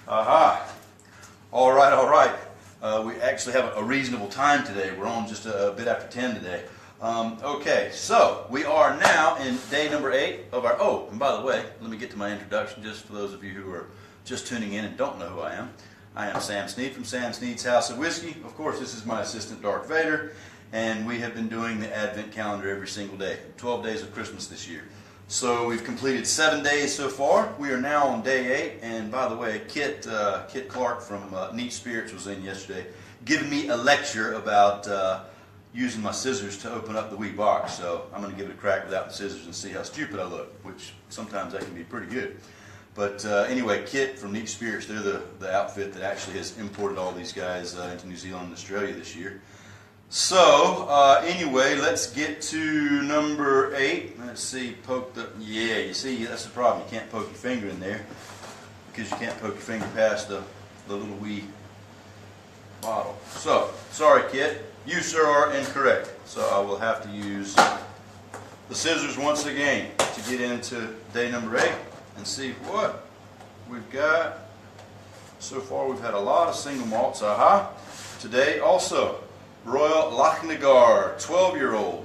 Aha. All right, all right. We actually have a reasonable time today. We're on just a bit after 10 today. Okay, so we are now in day number 8 of our... Oh, and by the way, let me get to my introduction just for those of you who are just tuning in and don't know who I am. I am Sam Snead from Sam Snead's House of Whiskey. Of course, this is my assistant, Darth Vader, and we have been doing the Advent calendar every single day. 12 days of Christmas this year. So we've completed 7 days so far. We are now on day 8, and by the way, Kit Clark from Neat Spirits was in yesterday, giving me a lecture about using my scissors to open up the wee box. So I'm going to give it a crack without the scissors and see how stupid I look, which sometimes that can be pretty good. But anyway, Kit from Neat Spirits, they're the outfit that actually has imported all these guys into New Zealand and Australia this year. So, anyway, let's get to number 8. Let's see, yeah, you see, that's the problem. You can't poke your finger in there because you can't poke your finger past the little wee bottle. So, sorry, Kit. You, sir, are incorrect. So I will have to use the scissors once again to get into day number 8 and see what we've got. So far, we've had a lot of single malts. Aha. Today, also, Royal Lochnagar 12-year-old.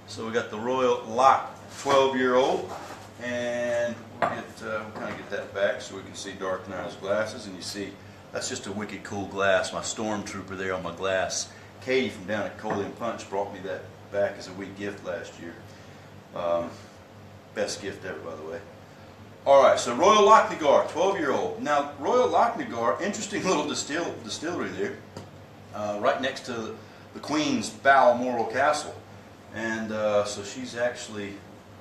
So we got the Royal Loch 12-year-old, and we'll kind of get that back so we can see Darth in his glasses. And you see, that's just a wicked cool glass. My stormtrooper there on my glass. Katie from down at Coley and Punch brought me that back as a wee gift last year. Best gift ever, by the way. All right, so Royal Lochnagar 12-year-old. Now, Royal Lochnagar, interesting little distillery there. Right next to the Queen's Balmoral Castle. And so she's actually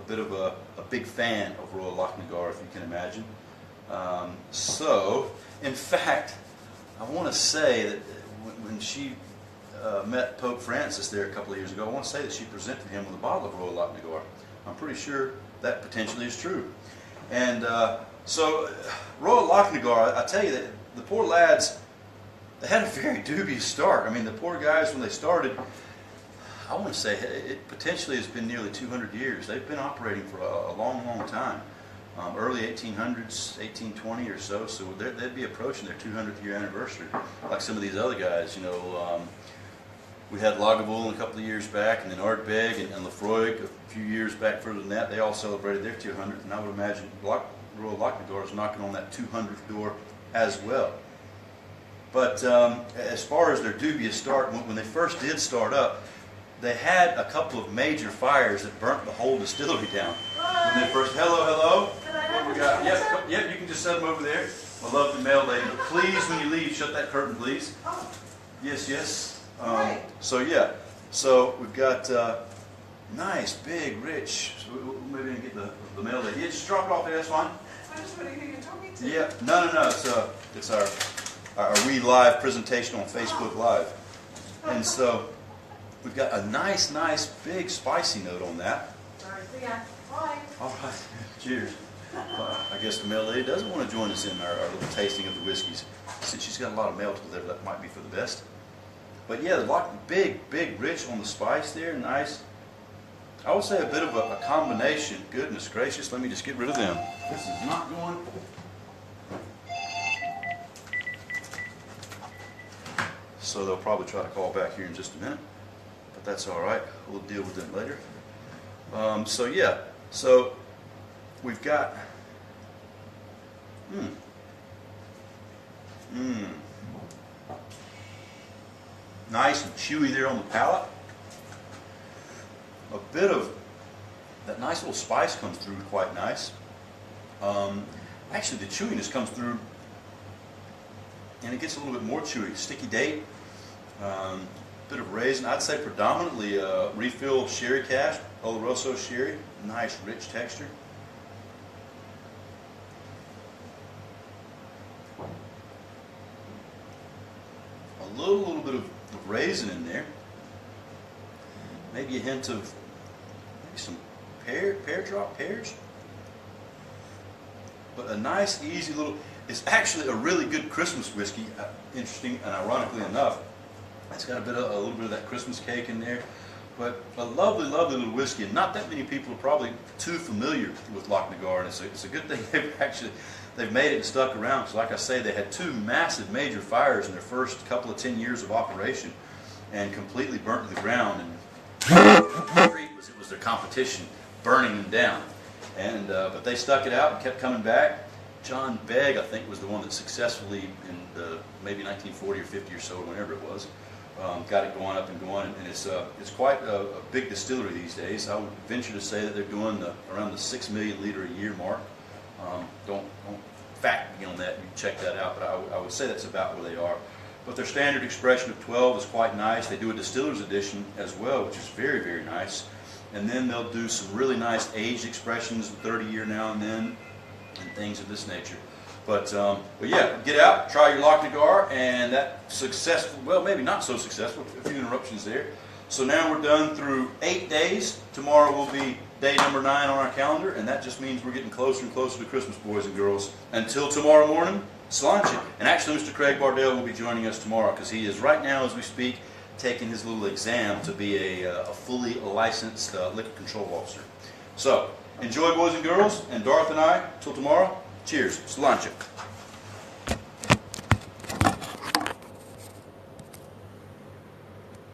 a bit of a big fan of Royal Lochnagar, if you can imagine. So, in fact, I want to say that when she met Pope Francis there a couple of years ago, I want to say that she presented him with a bottle of Royal Lochnagar. I'm pretty sure that potentially is true. And so, Royal Lochnagar, I tell you that the poor lads, they had a very dubious start. I mean, the poor guys, when they started, I want to say it potentially has been nearly 200 years. They've been operating for a long, long time. Early 1800s, 1820 or so. So they'd be approaching their 200th year anniversary, like some of these other guys. You know, we had Lagavulin a couple of years back, and then Ardbeg and Lefroy a few years back further than that. They all celebrated their 200th, and I would imagine Royal Lochnagar is knocking on that 200th door as well. But as far as their dubious start, when they first did start up, they had a couple of major fires that burnt the whole distillery down. When they first, hello. What we got? Yep, you can just set them over there. I love the mail lady. But please, when you leave, shut that curtain, please. Yes. So yeah, so we've got nice, big, rich. So maybe we can get the mail lady. Yeah, just drop it off there. That's fine. I'm just wondering who you're talking to. Yeah, no. It's our wee live presentation on Facebook Live. And so we've got a nice, big, spicy note on that. Sorry, see ya. Bye. All right, cheers. I guess the mail lady doesn't want to join us in our little tasting of the whiskeys. Since she's got a lot of mail to deliver, that might be for the best. But yeah, big, rich on the spice there, nice. I would say a bit of a combination. Goodness gracious, let me just get rid of them. This is not going... So they'll probably try to call back here in just a minute, but that's all right. We'll deal with them later. So yeah, so we've got nice and chewy there on the palate. A bit of that nice little spice comes through quite nice. Actually, the chewiness comes through, and it gets a little bit more chewy. Sticky date, bit of raisin. I'd say predominantly refill sherry cask, Oloroso sherry. Nice, rich texture. A little bit of raisin in there. Maybe a hint of some pear drop pears. But a nice, easy little... It's actually a really good Christmas whiskey. Interesting and ironically enough, it's got a little bit of that Christmas cake in there. But a lovely little whiskey, and not that many people are probably too familiar with Lochnagar, and it's a good thing they've actually they've made it and stuck around. Because like I say, they had two massive major fires in their first couple of 10 years of operation and completely burnt to the ground. And it was their competition burning them down. And but they stuck it out and kept coming back. John Begg, I think, was the one that successfully, in the maybe 1940 or 50 or so, whenever it was, got it going up and going. And it's quite a big distillery these days. I would venture to say that they're doing around the 6 million liter a year mark. Don't fact me on that. You check that out. But I would say that's about where they are. But their standard expression of 12 is quite nice. They do a distiller's edition as well, which is very, very nice. And then they'll do some really nice aged expressions, 30 year now and then, and things of this nature. But yeah, get out, try your Lac de Gar, and that successful, well, maybe not so successful, a few interruptions there. So now we're done through 8 days. Tomorrow will be day number 9 on our calendar, and that just means we're getting closer and closer to Christmas, boys and girls. Until tomorrow morning, Sláinte. And actually, Mr. Craig Bardell will be joining us tomorrow, because he is right now, as we speak, taking his little exam to be a fully licensed liquor control officer. So, enjoy, boys and girls, and Darth and I, till tomorrow, cheers, Sláinte.